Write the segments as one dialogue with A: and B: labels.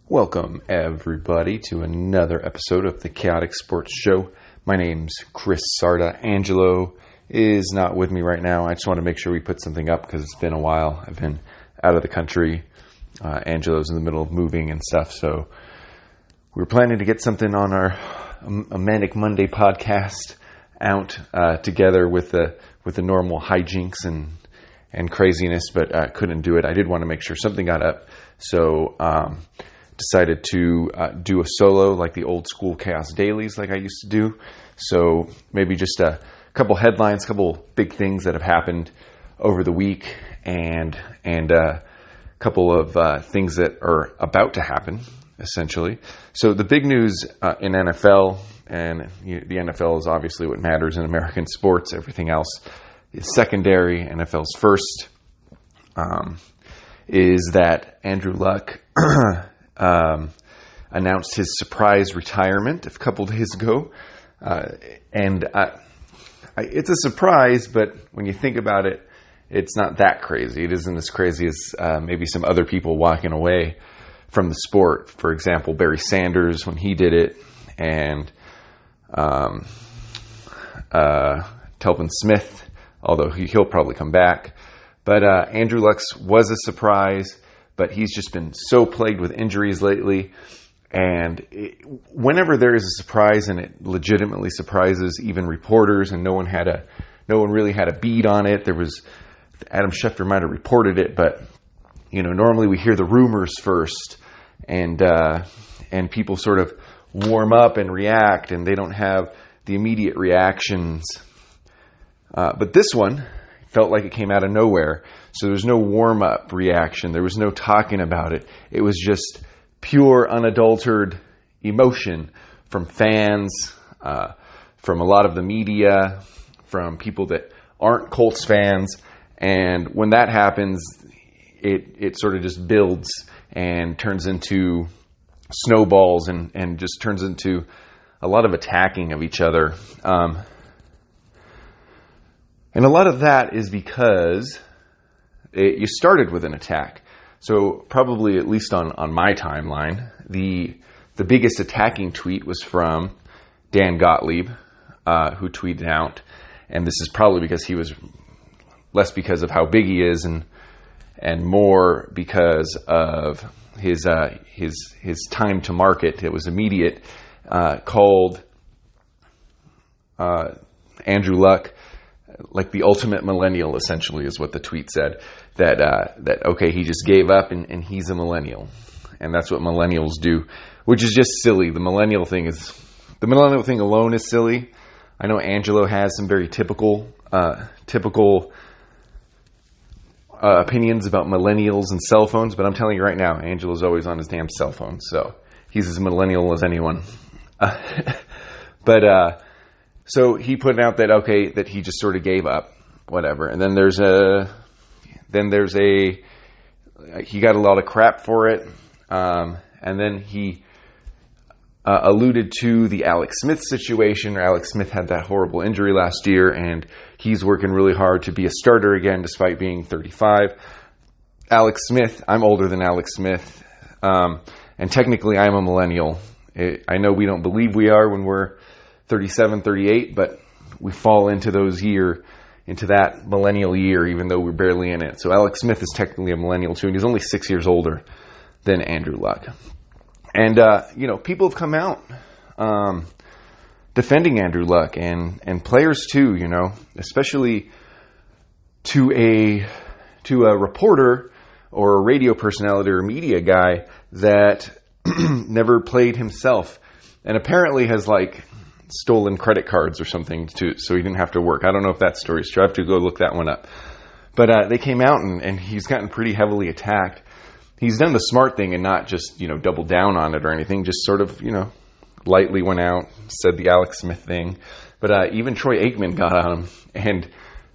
A: Welcome, everybody, to another episode of the Chaotic Sports Show. My name's Chris Sarda. Angelo is not with me right now. I just want to make sure we put something up because it's been a while. I've been out of the country. Angelo's in the middle of moving and stuff, so we're planning to get something on our a Manic Monday podcast out together with the normal hijinks and craziness, but couldn't do it. I did want to make sure something got up, so decided to do a solo like the old school Chaos Dailies like I used to do. So maybe just a couple headlines, a couple big things that have happened over the week, and a couple of things that are about to happen, essentially. So the big news in NFL, and the NFL is obviously what matters in American sports. Everything else is secondary. NFL's first, is that Andrew Luck announced his surprise retirement a couple days ago. It's a surprise, but when you think about it, it's not that crazy. It isn't as crazy as maybe some other people walking away from the sport. For example, Barry Sanders, when he did it, and Telvin Smith, although he'll probably come back. But Andrew Luck's was a surprise, but he's just been so plagued with injuries lately. And whenever there is a surprise, and it legitimately surprises even reporters, and no one really had a beat on it. There was Adam Schefter might have reported it, but normally we hear the rumors first, and people sort of warm up and react, and they don't have the immediate reactions. But this one felt like it came out of nowhere. So there was no warm-up reaction. There was no talking about it. It was just pure, unadulterated emotion from fans, from a lot of the media, from people that aren't Colts fans. And when that happens, it sort of just builds and turns into snowballs and just turns into a lot of attacking of each other. And a lot of that is because you started with an attack. So probably, at least on my timeline, the biggest attacking tweet was from Dan Gottlieb, who tweeted out, and this is probably because he was less because of how big he is and more because of his time to market. It was immediate. Called Andrew Luck like the ultimate millennial, essentially, is what the tweet said. That okay, he just gave up and he's a millennial, and that's what millennials do, which is just silly. The millennial thing alone is silly. I know Angelo has some very typical opinions about millennials and cell phones, but I'm telling you right now, Angelo's always on his damn cell phone, so he's as millennial as anyone. So he put out that he just sort of gave up, whatever. And then he got a lot of crap for it. And then he alluded to the Alex Smith situation. Alex Smith had that horrible injury last year, and he's working really hard to be a starter again, despite being 35. Alex Smith, I'm older than Alex Smith, and technically I'm a millennial. I know we don't believe we are when we're 37, 38, but we fall into that millennial year, even though we're barely in it. So Alex Smith is technically a millennial too, and he's only 6 years older than Andrew Luck. And, people have come out defending Andrew Luck, and players too, especially to a reporter or a radio personality or a media guy that never played himself, and apparently has stolen credit cards or something so he didn't have to work. I don't know if that story is true. I have to go look that one up. But they came out and he's gotten pretty heavily attacked. He's done the smart thing and not just, double down on it or anything. Just sort of, lightly went out, said the Alex Smith thing. But even Troy Aikman got on him. And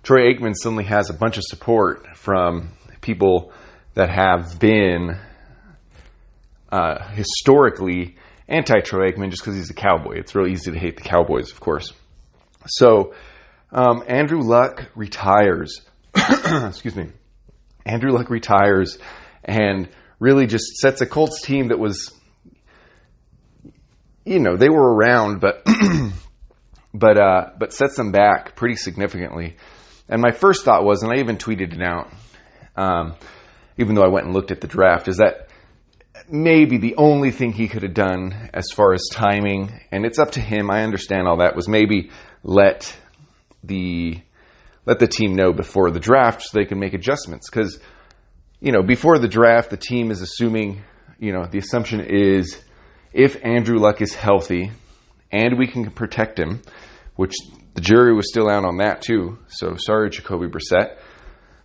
A: Troy Aikman suddenly has a bunch of support from people that have been historically anti-Troy Aikman just because he's a Cowboy. It's real easy to hate the Cowboys, of course. So Andrew Luck retires. Excuse me. Andrew Luck retires and really just sets a Colts team that was they were around, but but sets them back pretty significantly. And my first thought was, and I even tweeted it out, even though I went and looked at the draft, is that maybe the only thing he could have done as far as timing, and it's up to him, I understand all that, was maybe let the team know before the draft so they can make adjustments. Because, before the draft, the team is assuming, the assumption is if Andrew Luck is healthy and we can protect him, which the jury was still out on that too, so sorry, Jacoby Brissett,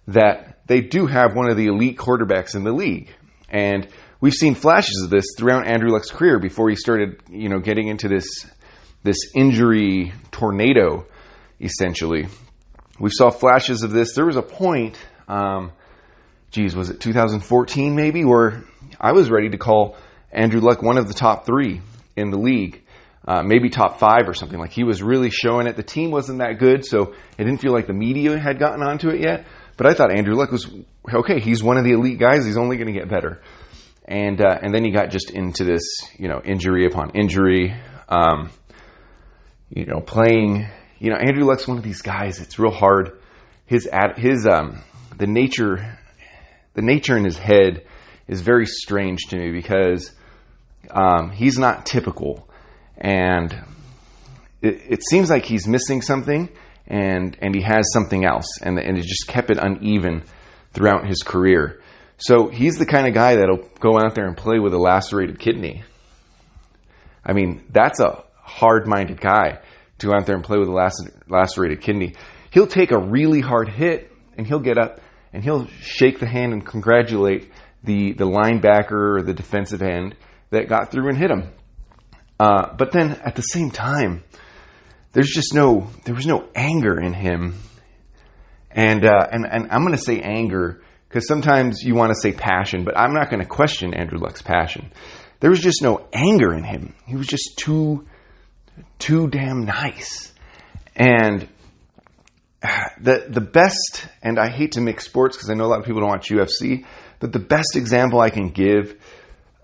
A: that they do have one of the elite quarterbacks in the league. And we've seen flashes of this throughout Andrew Luck's career before he started, getting into this injury tornado, essentially. We saw flashes of this. There was a point, was it 2014 maybe, where I was ready to call Andrew Luck one of the top 3 in the league, maybe top 5 or something. Like, he was really showing it. The team wasn't that good, so it didn't feel like the media had gotten onto it yet. But I thought Andrew Luck was, okay, he's one of the elite guys. He's only going to get better. And then he got just into this, injury upon injury, playing. Andrew Luck's one of these guys. It's real hard. The nature in his head is very strange to me because he's not typical, and it seems like he's missing something, and he has something else, and it just kept it uneven throughout his career. So he's the kind of guy that'll go out there and play with a lacerated kidney. I mean, that's a hard-minded guy to go out there and play with a lacerated kidney. He'll take a really hard hit, and he'll get up, and he'll shake the hand and congratulate the linebacker or the defensive end that got through and hit him. But then at the same time, there was no anger in him. And I'm going to say anger because sometimes you want to say passion, but I'm not going to question Andrew Luck's passion. There was just no anger in him. He was just too damn nice. And the best, and I hate to mix sports because I know a lot of people don't watch UFC, but the best example I can give,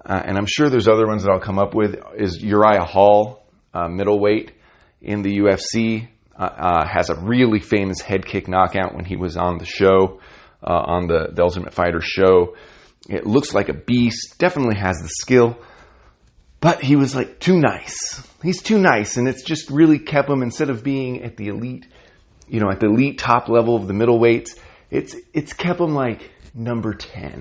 A: and I'm sure there's other ones that I'll come up with, is Uriah Hall, middleweight in the UFC, has a really famous head kick knockout when he was on the show, on the Ultimate Fighter show. It looks like a beast, definitely has the skill, but he was like too nice. He's too nice, and it's just really kept him, instead of being at the elite, at the elite top level of the middleweights, it's kept him like number 10.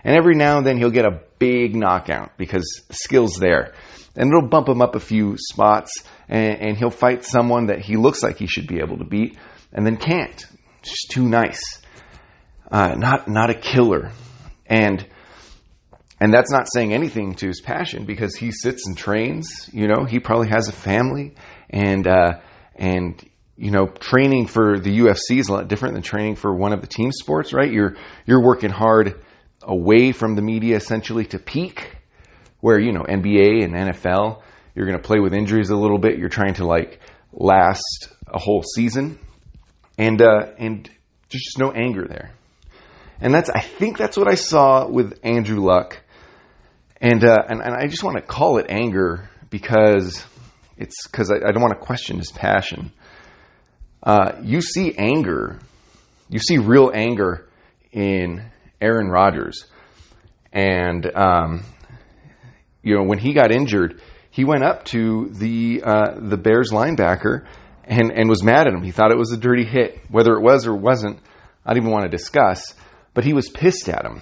A: And every now and then he'll get a big knockout because the skill's there. And it'll bump him up a few spots, and he'll fight someone that he looks like he should be able to beat, and then can't. Just too nice. Not a killer. And that's not saying anything to his passion, because he sits and trains. He probably has a family, and training for the UFC is a lot different than training for one of the team sports, right? You're working hard away from the media, essentially, to peak, where, NBA and NFL, you're going to play with injuries a little bit. You're trying to last a whole season, and there's just no anger there. And I think that's what I saw with Andrew Luck. And I just want to call it anger because I don't want to question his passion. You see anger. You see real anger in Aaron Rodgers. And, when he got injured, he went up to the Bears linebacker and was mad at him. He thought it was a dirty hit. Whether it was or wasn't, I don't even want to discuss. But he was pissed at him.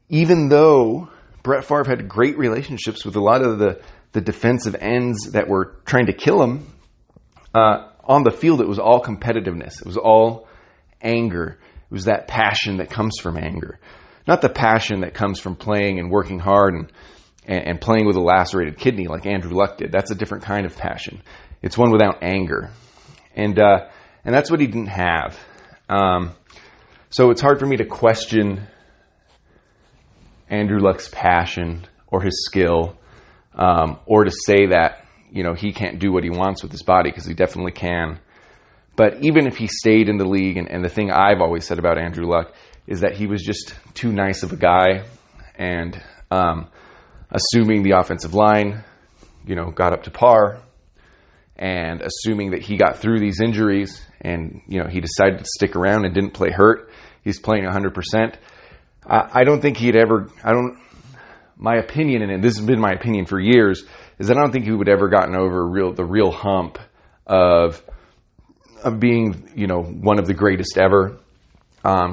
A: Even though Brett Favre had great relationships with a lot of the defensive ends that were trying to kill him, on the field it was all competitiveness. It was all anger. It was that passion that comes from anger. Not the passion that comes from playing and working hard and playing with a lacerated kidney like Andrew Luck did. That's a different kind of passion. It's one without anger. And that's what he didn't have. So it's hard for me to question Andrew Luck's passion or his skill, or to say that, he can't do what he wants with his body, because he definitely can. But even if he stayed in the league, and the thing I've always said about Andrew Luck is that he was just too nice of a guy, and assuming the offensive line, got up to par, and assuming that he got through these injuries and, he decided to stick around and didn't play hurt, he's playing 100%. I don't think my opinion, and this has been my opinion for years, is that I don't think he would ever gotten over the real hump of being, one of the greatest ever.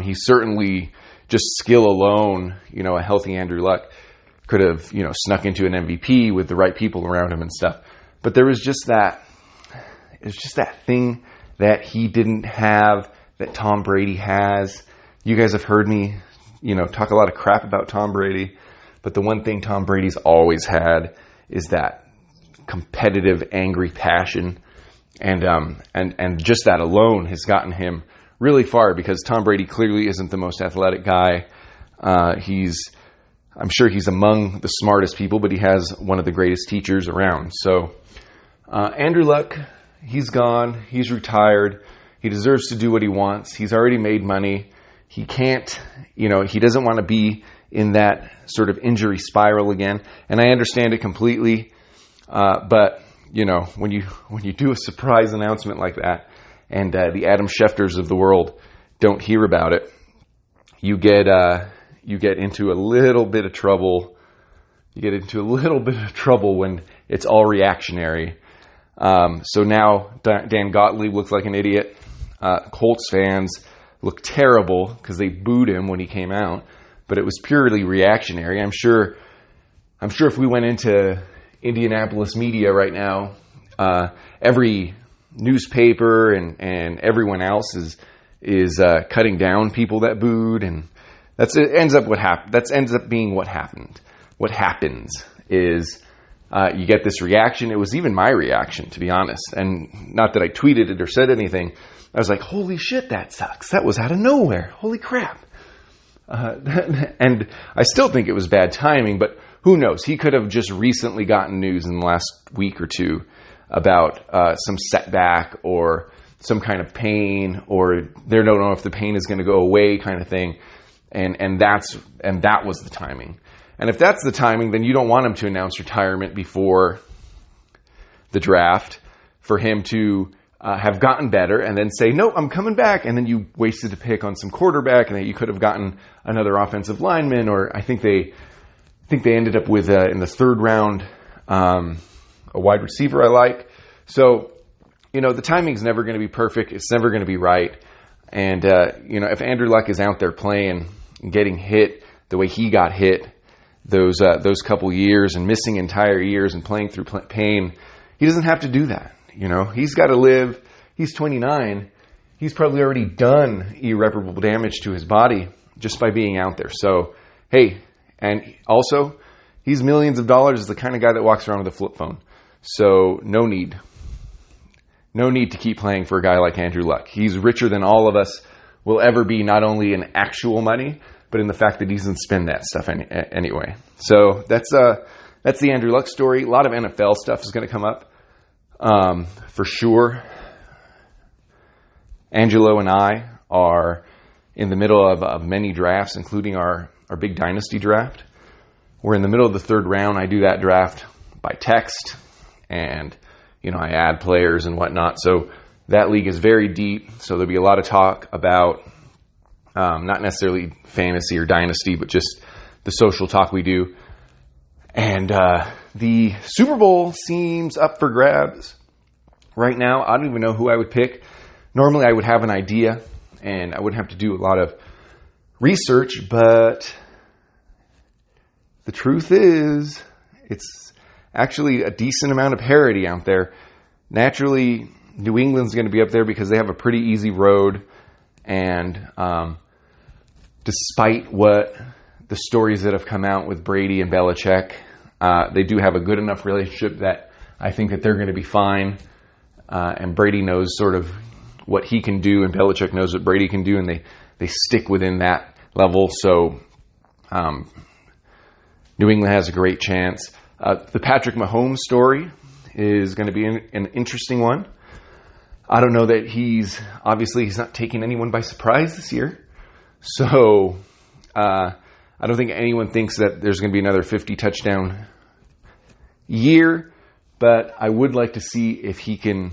A: He certainly, just skill alone, a healthy Andrew Luck could have, snuck into an MVP with the right people around him and stuff. But there was just that thing that he didn't have that Tom Brady has. You guys have heard me, talk a lot of crap about Tom Brady, but the one thing Tom Brady's always had is that competitive, angry passion, and just that alone has gotten him really far, because Tom Brady clearly isn't the most athletic guy. I'm sure he's among the smartest people, but he has one of the greatest teachers around. So Andrew Luck, he's gone. He's retired. He deserves to do what he wants. He's already made money. He can't, he doesn't want to be in that sort of injury spiral again. And I understand it completely. But, when you do a surprise announcement like that, and the Adam Schefters of the world don't hear about it, you get into a little bit of trouble. You get into a little bit of trouble when it's all reactionary. So now Dan Gottlieb looks like an idiot. Colts fans look terrible because they booed him when he came out, but it was purely reactionary. I'm sure if we went into Indianapolis media right now, every newspaper and everyone else is cutting down people that booed, and that ends up being what happened. What happens is you get this reaction. It was even my reaction, to be honest, and not that I tweeted it or said anything. I was like, holy shit, that sucks. That was out of nowhere. Holy crap. And I still think it was bad timing, but who knows? He could have just recently gotten news in the last week or two about some setback or some kind of pain, or they don't know if the pain is going to go away, kind of thing. And that was the timing. And if that's the timing, then you don't want him to announce retirement before the draft for him to have gotten better and then say, no, I'm coming back. And then you wasted a pick on some quarterback, and then you could have gotten another offensive lineman, or I think they ended up with, in the third round, a wide receiver I like. So, the timing's never going to be perfect. It's never going to be right. And, if Andrew Luck is out there playing and getting hit the way he got hit those couple years and missing entire years and playing through pain, he doesn't have to do that. He's got to live. He's 29. He's probably already done irreparable damage to his body just by being out there. So, hey, and also, he's millions of dollars, is the kind of guy that walks around with a flip phone. So, no need to keep playing for a guy like Andrew Luck. He's richer than all of us will ever be, not only in actual money, but in the fact that he doesn't spend that stuff anyway. So that's the Andrew Luck story. A lot of NFL stuff is going to come up, for sure. Angelo and I are in the middle of many drafts, including our big dynasty draft. We're in the middle of the third round. I do that draft by text, and I add players and whatnot. So that league is very deep. So there'll be a lot of talk about not necessarily fantasy or dynasty, but just the social talk we do. And the Super Bowl seems up for grabs right now. I don't even know who I would pick. Normally I would have an idea and I wouldn't have to do a lot of research, but the truth is it's actually a decent amount of parity out there. Naturally, New England's going to be up there because they have a pretty easy road, and despite what the stories that have come out with Brady and Belichick, they do have a good enough relationship that I think that they're going to be fine, and Brady knows sort of what he can do, and Belichick knows what Brady can do, and they stick within that level. So New England has a great chance. The Patrick Mahomes story is going to be an interesting one. I don't know that he's not taking anyone by surprise this year. So I don't think anyone thinks that there's going to be another 50 touchdown year, but I would like to see if he can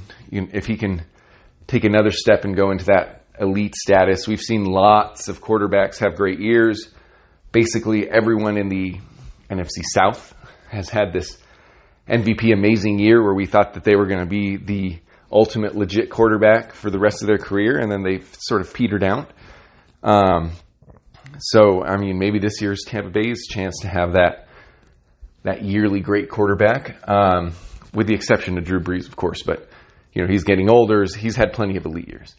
A: take another step and go into that elite status. We've seen lots of quarterbacks have great years. Basically, everyone in the NFC South has had this MVP amazing year where we thought that they were going to be the ultimate legit quarterback for the rest of their career, and then they sort of petered out. So, I mean, maybe this year's Tampa Bay's chance to have that yearly great quarterback, with the exception of Drew Brees, of course. But, he's getting older. He's had plenty of elite years.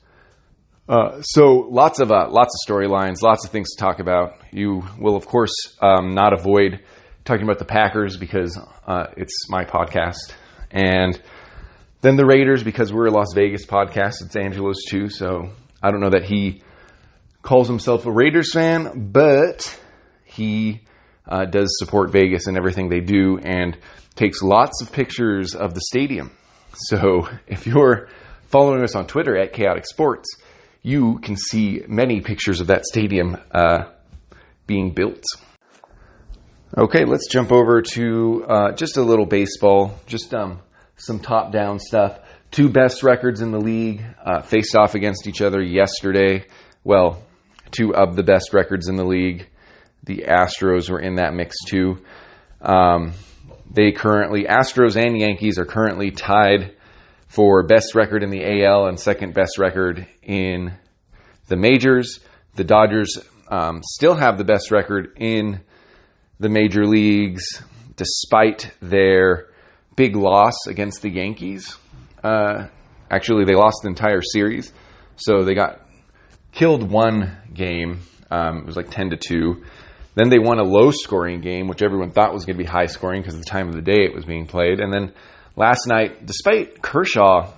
A: So lots of storylines, lots of things to talk about. You will, of course, not avoid talking about the Packers because it's my podcast. And then the Raiders because we're a Las Vegas podcast. It's Angelo's too. So I don't know that he calls himself a Raiders fan, but he does support Vegas and everything they do and takes lots of pictures of the stadium. So if you're following us on Twitter at Chaotic Sports, you can see many pictures of that stadium being built. Okay, let's jump over to just a little baseball, just some top-down stuff. 2 best records in the league faced off against each other yesterday. Well, 2 of the best records in the league. The Astros were in that mix too. Astros and Yankees are currently tied for best record in the AL and second best record in the majors. The Dodgers still have the best record in the major leagues despite their big loss against the Yankees. Actually, they lost the entire series. So they got killed one game. It was like 10-2. Then they won a low-scoring game, which everyone thought was going to be high-scoring because of the time of the day it was being played. And then last night, despite Kershaw,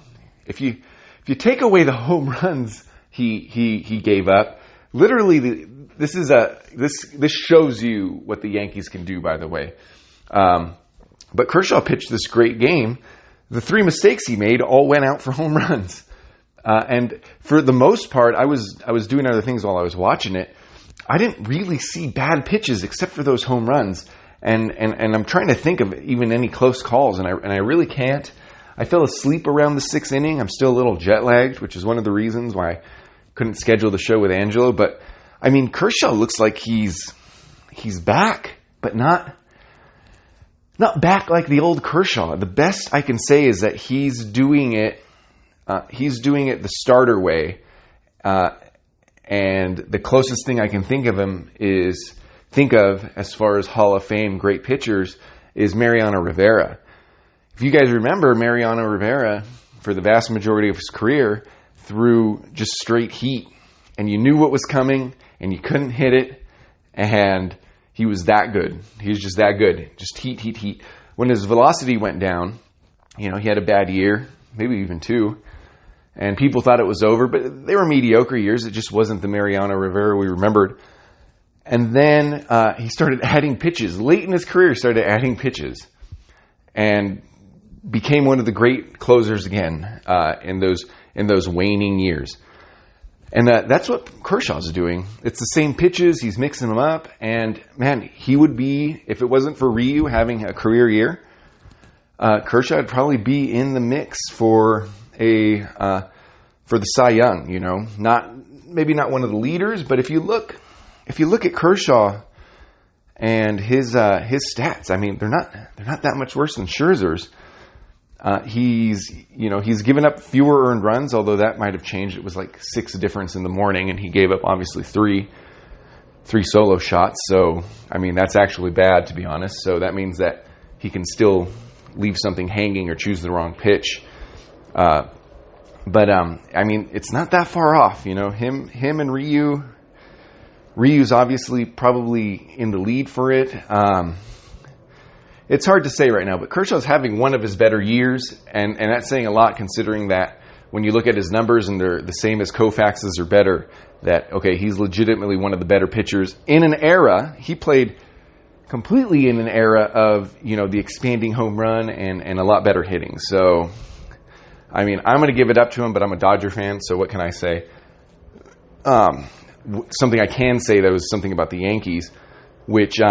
A: if you take away the home runs he gave up, literally this shows you what the Yankees can do. By the way, but Kershaw pitched this great game. The 3 mistakes he made all went out for home runs, and for the most part, I was doing other things while I was watching it. I didn't really see bad pitches except for those home runs. And I'm trying to think of even any close calls, and I really can't. I fell asleep around the 6th inning. I'm still a little jet lagged, which is one of the reasons why I couldn't schedule the show with Angelo. But I mean, Kershaw looks like he's back, but not back like the old Kershaw. The best I can say is that he's doing it. He's doing it the starter way, and the closest thing I can think of as far as Hall of Fame great pitchers is Mariano Rivera. If you guys remember, Mariano Rivera, for the vast majority of his career, threw just straight heat. And you knew what was coming, and you couldn't hit it, and he was that good. He was just that good. Just heat. When his velocity went down, he had a bad year, maybe even 2, and people thought it was over, but they were mediocre years. It just wasn't the Mariano Rivera we remembered. And then he started adding pitches. Late in his career, he started adding pitches and became one of the great closers again in those waning years. And that's what Kershaw's doing. It's the same pitches. He's mixing them up. And, man, he would be, if it wasn't for Ryu having a career year, Kershaw would probably be in the mix for the Cy Young, maybe not one of the leaders, but if you look at Kershaw and his stats, I mean, they're not that much worse than Scherzer's. He's given up fewer earned runs, although that might have changed. It was like 6 difference in the morning, and he gave up obviously three solo shots. So, I mean, that's actually bad, to be honest. So that means that he can still leave something hanging or choose the wrong pitch. But I mean, it's not that far off. Him and Ryu. Ryu's obviously probably in the lead for it. It's hard to say right now, but Kershaw's having one of his better years, and that's saying a lot considering that when you look at his numbers and they're the same as Koufax's or better, that, okay, he's legitimately one of the better pitchers in an era. He played completely in an era of, the expanding home run and a lot better hitting. So, I mean, I'm going to give it up to him, but I'm a Dodger fan, so what can I say? Something I can say, though, is something about the Yankees, which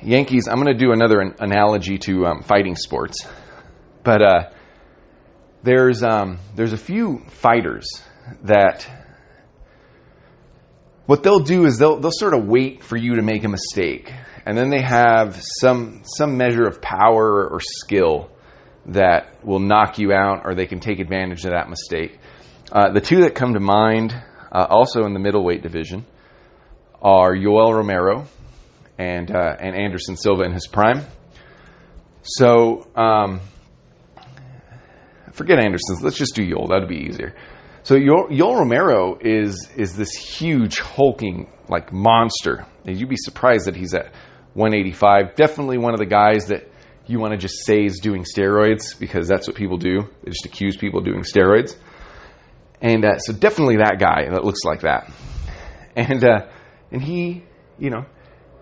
A: Yankees, I'm going to do another analogy to fighting sports. But there's a few fighters that what they'll do is they'll sort of wait for you to make a mistake, and then they have some measure of power or skill that will knock you out, or they can take advantage of that mistake. The two that come to mind, also in the middleweight division, are Yoel Romero and Anderson Silva in his prime. So forget Anderson's. Let's just do Yoel. That'd be easier. So Yoel Romero is this huge hulking like monster. And you'd be surprised that he's at 185. Definitely one of the guys that you want to just say is doing steroids, because that's what people do. They just accuse people of doing steroids. And so definitely that guy that looks like that. And he,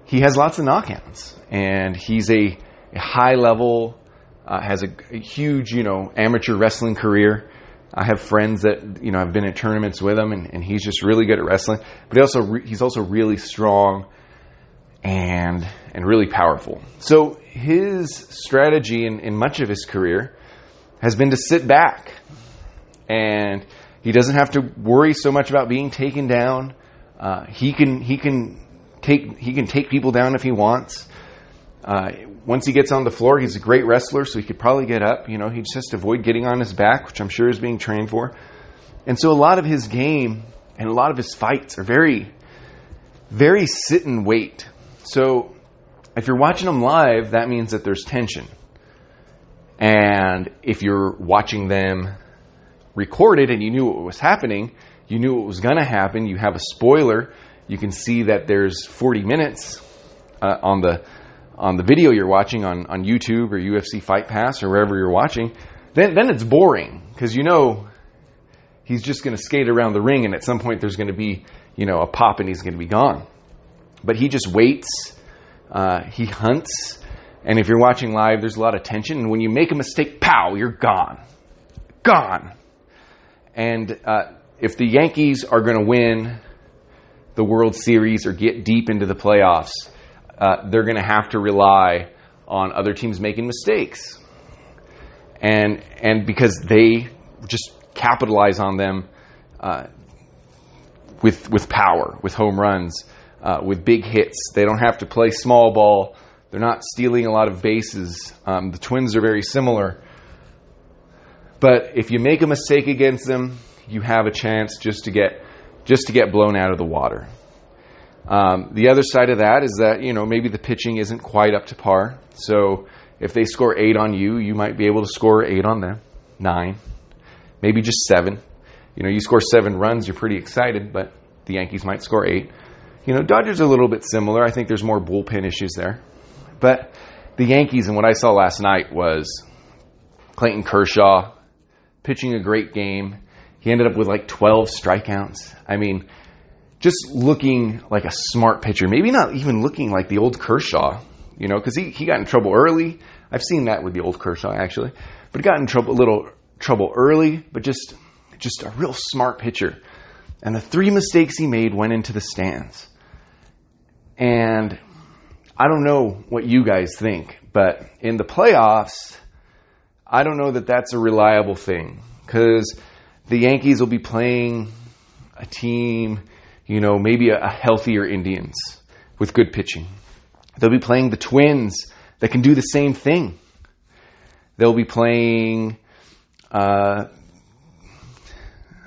A: he has lots of knockouts, and he's a high level, has a huge, amateur wrestling career. I have friends that, have been at tournaments with him, and he's just really good at wrestling. But he's also really strong and really powerful. So his strategy in much of his career has been to sit back, and he doesn't have to worry so much about being taken down. He can take people down if he wants. Once he gets on the floor, he's a great wrestler, so he could probably get up. He just has to avoid getting on his back, which I'm sure is being trained for. And so a lot of his game and a lot of his fights are very, very sit and wait. So if you're watching them live, that means that there's tension. And if you're watching them recorded and you knew what was happening, you knew what was going to happen, you have a spoiler, you can see that there's 40 minutes on the video you're watching on YouTube or UFC Fight Pass or wherever you're watching, then it's boring, because he's just going to skate around the ring, and at some point there's going to be a pop and he's going to be gone. But he just waits, he hunts, and if you're watching live, there's a lot of tension, and when you make a mistake, pow, you're gone. And if the Yankees are going to win the World Series or get deep into the playoffs, they're going to have to rely on other teams making mistakes. And because they just capitalize on them with power, with home runs, with big hits. They don't have to play small ball. They're not stealing a lot of bases. The Twins are very similar. But if you make a mistake against them, you have a chance just to get blown out of the water. The other side of that is that, maybe the pitching isn't quite up to par. So if they score 8 on you, you might be able to score 8 on them, 9, maybe just 7. You score 7 runs, you're pretty excited, but the Yankees might score 8. Dodgers are a little bit similar. I think there's more bullpen issues there. But the Yankees, and what I saw last night was Clayton Kershaw pitching a great game. He ended up with like 12 strikeouts. I mean, just looking like a smart pitcher. Maybe not even looking like the old Kershaw, because he got in trouble early. I've seen that with the old Kershaw, actually. But he got in little trouble early, but just a real smart pitcher. And the 3 mistakes he made went into the stands. And I don't know what you guys think, but in the playoffs, I don't know that that's a reliable thing, because the Yankees will be playing a team, maybe a healthier Indians with good pitching. They'll be playing the Twins that can do the same thing. They'll be playing, I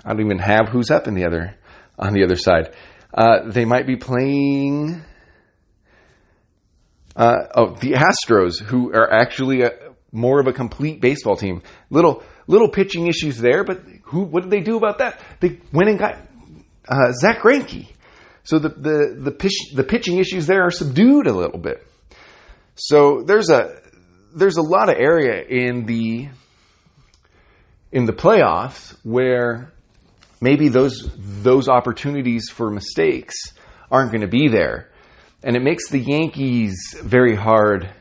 A: don't even have who's up on the other side. They might be playing the Astros, who are actually more of a complete baseball team. Little pitching issues there, but what did they do about that? They went and got Zach Greinke. So the pitching issues there are subdued a little bit. So there's a lot of area in the playoffs where maybe those opportunities for mistakes aren't going to be there. And it makes the Yankees very hard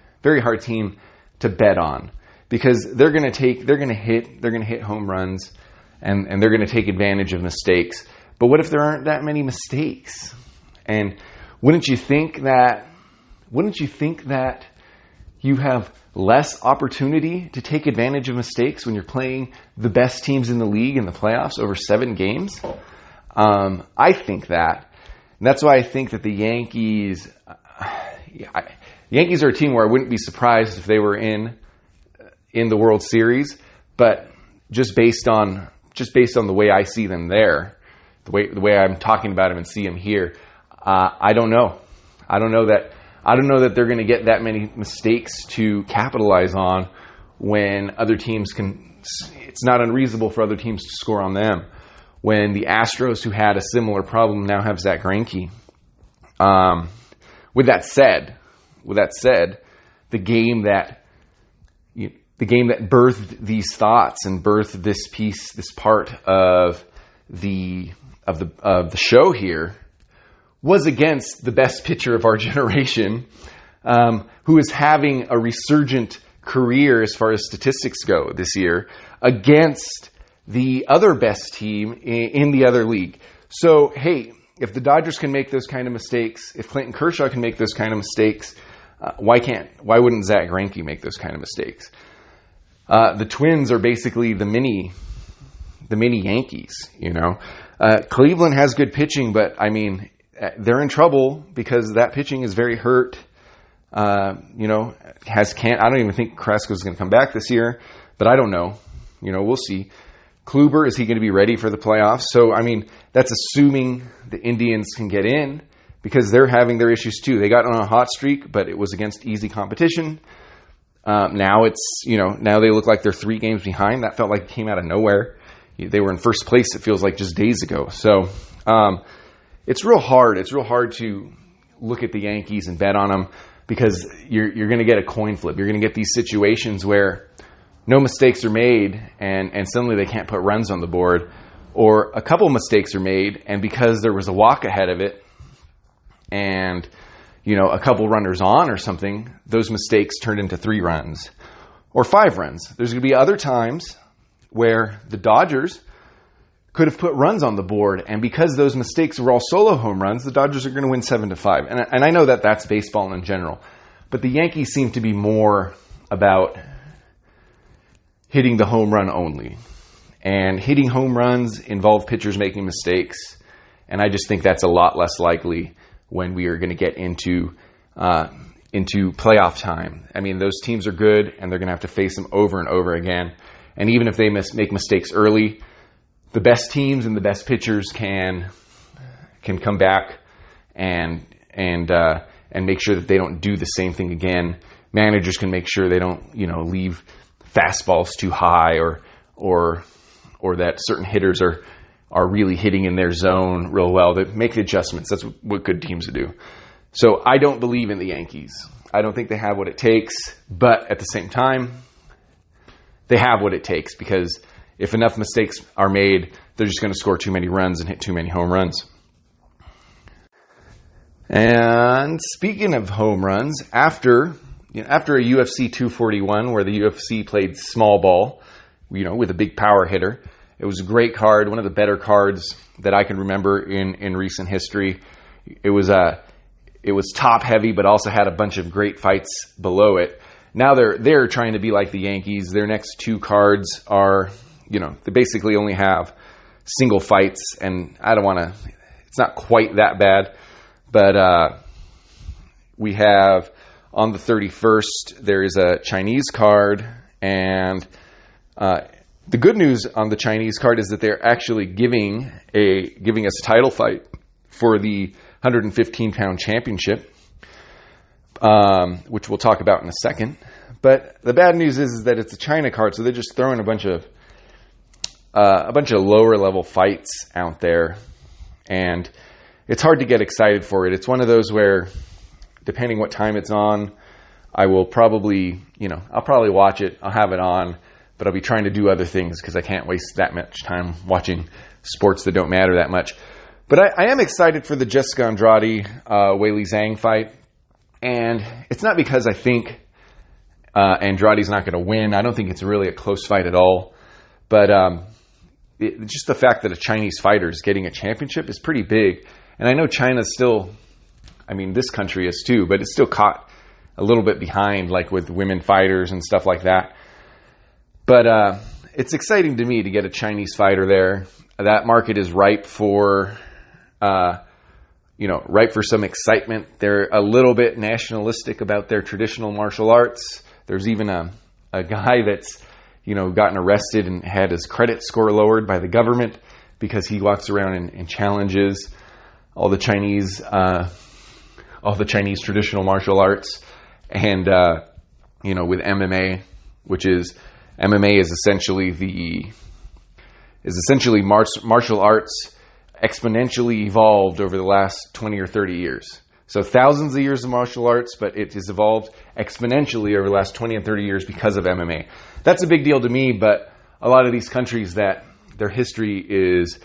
A: team to bet on, because they're going to hit home runs and they're going to take advantage of mistakes. But what if there aren't that many mistakes? And wouldn't you think that you have less opportunity to take advantage of mistakes when you're playing the best teams in the league in the playoffs over 7 games? I think that. And that's why I think that the Yankees are a team where I wouldn't be surprised if they were in the World Series, but just based on the way I see them there, the way I'm talking about them and see them here, I don't know. I don't know that they're going to get that many mistakes to capitalize on when other teams can. It's not unreasonable for other teams to score on them. When the Astros, who had a similar problem, now have Zach Greinke. With that said, the game that birthed these thoughts and birthed this part of the show here was against the best pitcher of our generation, who is having a resurgent career as far as statistics go this year, against the other best team in the other league. So, hey, if the Dodgers can make those kind of mistakes, if Clayton Kershaw can make those kind of mistakes, why wouldn't Zach Greinke make those kind of mistakes? The Twins are basically the mini Yankees, you know. Cleveland has good pitching, but I mean, they're in trouble because that pitching is very hurt. I don't even think Carrasco's going to come back this year, but I don't know. You know, we'll see. Kluber, is he going to be ready for the playoffs? So, I mean, that's assuming the Indians can get in because they're having their issues too. They got on a hot streak, but it was against easy competition. Now they look like they're 3 games behind. That felt like it came out of nowhere. They were in first place, it feels like, just days ago. So, it's real hard. It's real hard to look at the Yankees and bet on them because you're going to get a coin flip. You're going to get these situations where no mistakes are made and suddenly they can't put runs on the board, or a couple mistakes are made and because there was a walk ahead of it and, you know, a couple runners on or something, those mistakes turned into 3 runs or 5 runs. There's going to be other times where the Dodgers could have put runs on the board, and because those mistakes were all solo home runs, the Dodgers are going to win 7-5. And I know that that's baseball in general, but the Yankees seem to be more about hitting the home run only. And hitting home runs involve pitchers making mistakes, and I just think that's a lot less likely when we are going to get into playoff time. I mean, those teams are good, and they're going to have to face them over and over again. And even if they make mistakes early, the best teams and the best pitchers can come back and make sure that they don't do the same thing again. Managers can make sure they don't, you know, leave fastballs too high or that certain hitters are really hitting in their zone real well. They make adjustments. That's what good teams do. So I don't believe in the Yankees. I don't think they have what it takes, but at the same time, they have what it takes because if enough mistakes are made, they're just going to score too many runs and hit too many home runs. And speaking of home runs, after a UFC 241 where the UFC played small ball, you know, with a big power hitter, it was a great card, one of the better cards that I can remember in recent history. It was top heavy, but also had a bunch of great fights below it. Now they're trying to be like the Yankees. Their next 2 cards are, you know, they basically only have single fights, and it's not quite that bad, but we have on the 31st, there is a Chinese card, and the good news on the Chinese card is that they're actually giving us a title fight for the 115-pound championship, which we'll talk about in a second. But the bad news is that it's a China card, so they're just throwing a bunch of lower level fights out there, and it's hard to get excited for it. It's one of those where, depending what time it's on, I'll probably watch it. I'll have it on, but I'll be trying to do other things because I can't waste that much time watching sports that don't matter that much. But I am excited for the Jessica Andrade, Weili Zhang fight, and it's not because I think Andrade's not going to win. I don't think it's really a close fight at all, but just the fact that a Chinese fighter is getting a championship is pretty big. And I know China's still, I mean, this country is too, but it's still caught a little bit behind, like with women fighters and stuff like that. But it's exciting to me to get a Chinese fighter there. That market is ripe for, ripe for some excitement. They're a little bit nationalistic about their traditional martial arts. There's even a guy that's, gotten arrested and had his credit score lowered by the government because he walks around and challenges all the Chinese traditional martial arts. And, with MMA, which is, MMA is essentially martial arts exponentially evolved over the last 20 or 30 years. So thousands of years of martial arts, but it has evolved exponentially over the last 20 and 30 years because of MMA. That's a big deal to me, but a lot of these countries that their history is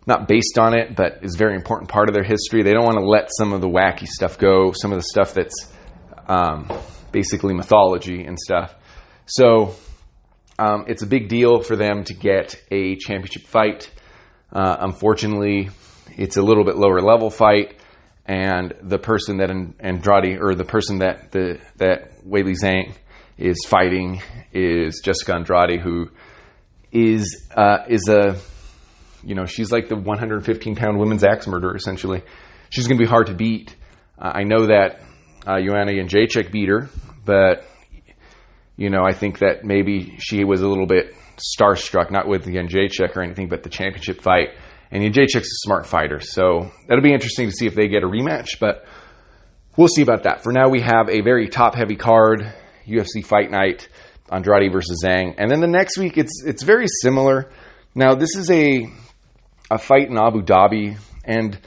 A: not based on it, but is a very important part of their history, they don't want to let some of the wacky stuff go, some of the stuff that's basically mythology and stuff. So it's a big deal for them to get a championship fight. Unfortunately, it's a little bit lower level fight, and the person that Andrade, or the person that Weili Zhang is fighting, is Jessica Andrade, who is she's like the 115-pound women's axe murderer, essentially. She's going to be hard to beat. I know that Joanna Jędrzejczyk beat her, but I think that maybe she was a little bit starstruck, not with Jędrzejczyk or anything, but the championship fight. And Jędrzejczyk's a smart fighter, so that'll be interesting to see if they get a rematch, but we'll see about that. For now, we have a very top-heavy card, UFC Fight Night, Andrade versus Zhang. And then the next week, it's very similar. Now, this is a fight in Abu Dhabi, and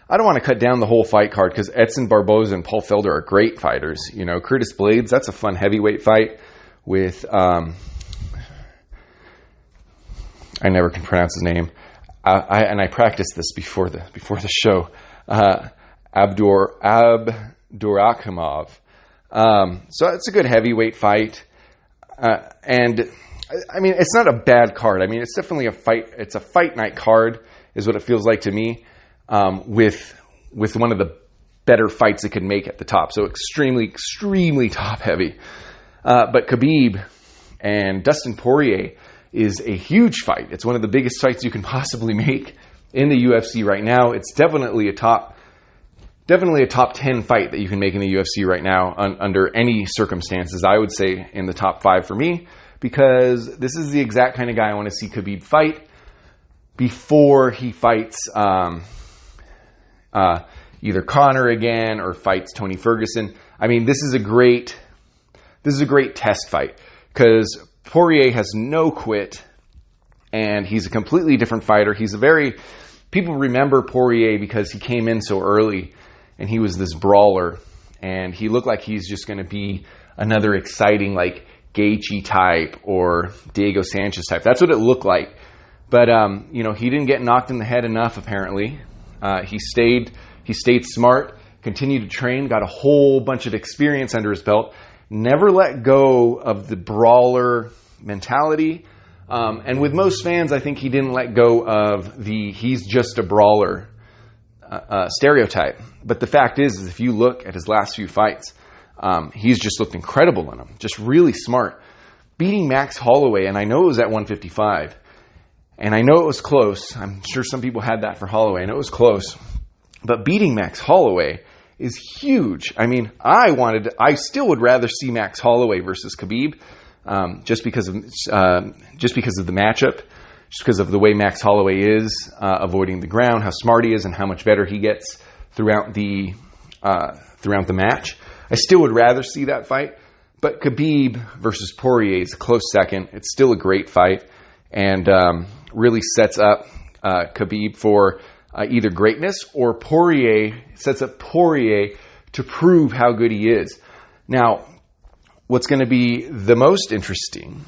A: I don't want to cut down the whole fight card because Edson Barboza and Paul Felder are great fighters. Curtis Blades, that's a fun heavyweight fight with, I never can pronounce his name. I practiced this before the show. Abdurakhimov. So it's a good heavyweight fight. And I mean, it's not a bad card. I mean, it's definitely a fight. It's a fight night card is what it feels like to me, with one of the better fights it could make at the top. So extremely, extremely top heavy. But Khabib and Dustin Poirier is a huge fight. It's one of the biggest fights you can possibly make in the UFC right now. It's definitely a top 10 fight that you can make in the UFC right now under any circumstances. I would say in the top 5 for me, because this is the exact kind of guy I want to see Khabib fight before he fights either Conor again or fights Tony Ferguson. I mean, this is a great test fight because Poirier has no quit, and he's a completely different fighter. People remember Poirier because he came in so early, and he was this brawler, and he looked like he's just going to be another exciting, like, Gaethje type or Diego Sanchez type. That's what it looked like. But, he didn't get knocked in the head enough, apparently. He stayed smart, continued to train, got a whole bunch of experience under his belt, never let go of the brawler mentality. And with most fans, I think he didn't let go of the he's just a brawler stereotype. But the fact is if you look at his last few fights, he's just looked incredible in them. Just really smart. Beating Max Holloway, and I know it was at 155, and I know it was close. I'm sure some people had that for Holloway. I know it was close. But beating Max Holloway is huge. I mean, I still would rather see Max Holloway versus Khabib, just because of the matchup, just because of the way Max Holloway is avoiding the ground, how smart he is, and how much better he gets throughout the match. I still would rather see that fight. But Khabib versus Poirier is a close second. It's still a great fight, and really sets up Khabib for either greatness, or sets up Poirier to prove how good he is. Now, what's going to be the most interesting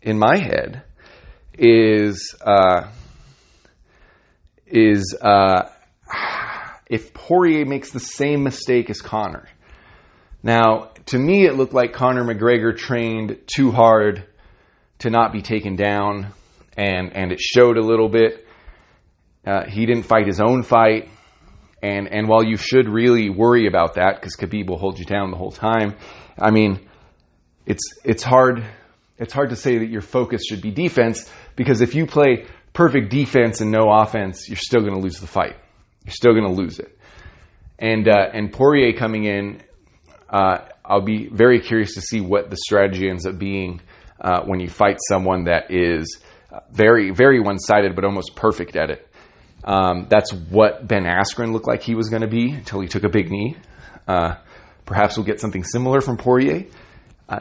A: in my head is if Poirier makes the same mistake as Conor. Now, to me, it looked like Conor McGregor trained too hard to not be taken down, and it showed a little bit. He didn't fight his own fight. And while you should really worry about that because Khabib will hold you down the whole time, I mean, it's hard to say that your focus should be defense, because if you play perfect defense and no offense, you're still going to lose the fight. You're still going to lose it. And Poirier coming in, I'll be very curious to see what the strategy ends up being when you fight someone that is very, very one-sided but almost perfect at it. That's what Ben Askren looked like he was going to be until he took a big knee. Perhaps we'll get something similar from Poirier.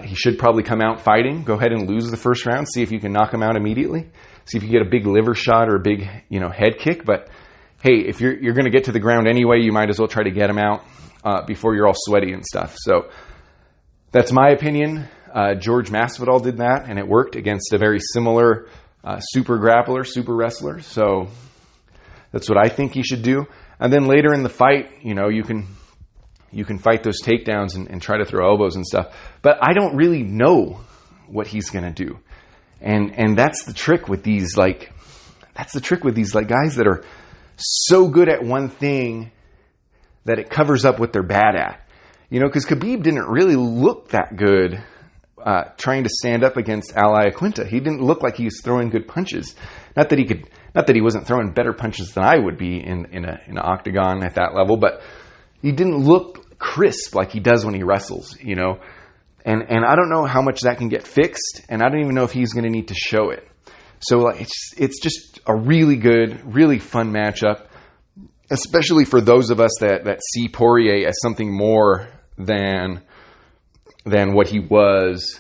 A: He should probably come out fighting. Go ahead and lose the first round. See if you can knock him out immediately. See if you get a big liver shot or a big, head kick. But hey, if you're going to get to the ground anyway, you might as well try to get him out before you're all sweaty and stuff. So that's my opinion. George Masvidal did that, and it worked against a very similar super grappler, super wrestler. So that's what I think he should do. And then later in the fight, you can fight those takedowns and try to throw elbows and stuff. But I don't really know what he's going to do. And that's the trick with these guys that are so good at one thing that it covers up what they're bad at. Because Khabib didn't really look that good trying to stand up against Al Iaquinta. He didn't look like he was throwing good punches. Not that he wasn't throwing better punches than I would be in an octagon at that level, but he didn't look crisp like he does when he wrestles, And I don't know how much that can get fixed, and I don't even know if he's going to need to show it. So it's just a really good, really fun matchup, especially for those of us that see Poirier as something more than what he was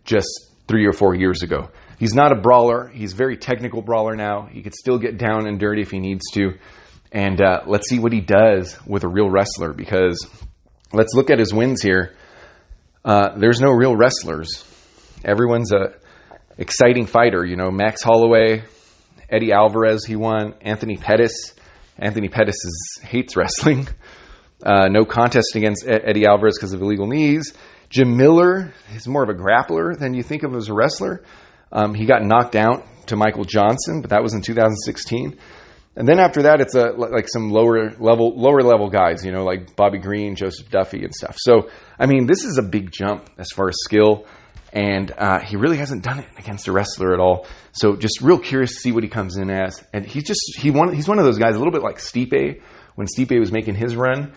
A: just 3 or 4 years ago. He's not a brawler. He's a very technical brawler now. He could still get down and dirty if he needs to. And let's see what he does with a real wrestler, because let's look at his wins here. There's no real wrestlers. Everyone's a exciting fighter. Max Holloway, Eddie Alvarez, he won. Anthony Pettis. Anthony Pettis hates wrestling. No contest against Eddie Alvarez because of illegal knees. Jim Miller is more of a grappler than you think of as a wrestler. He got knocked out to Michael Johnson, but that was in 2016. And then after that, it's like some lower level guys, like Bobby Green, Joseph Duffy, and stuff. So, this is a big jump as far as skill, and he really hasn't done it against a wrestler at all. So, just real curious to see what he comes in as. And he's one of those guys, a little bit like Stipe when Stipe was making his run.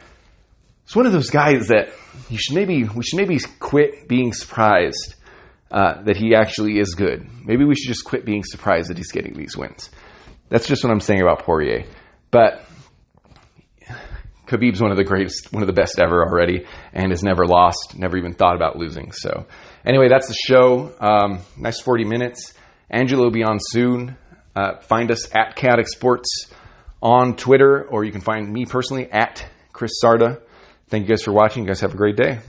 A: It's one of those guys that we should maybe quit being surprised that he actually is good. Maybe we should just quit being surprised that he's getting these wins. That's just what I'm saying about Poirier. But Khabib's one of the greatest, one of the best ever already, and has never lost, never even thought about losing. So anyway, that's the show. Nice 40 minutes. Angelo will be on soon. Find us at Chaotic Sports on Twitter, or you can find me personally at Chris Sarda. Thank you guys for watching. You guys have a great day.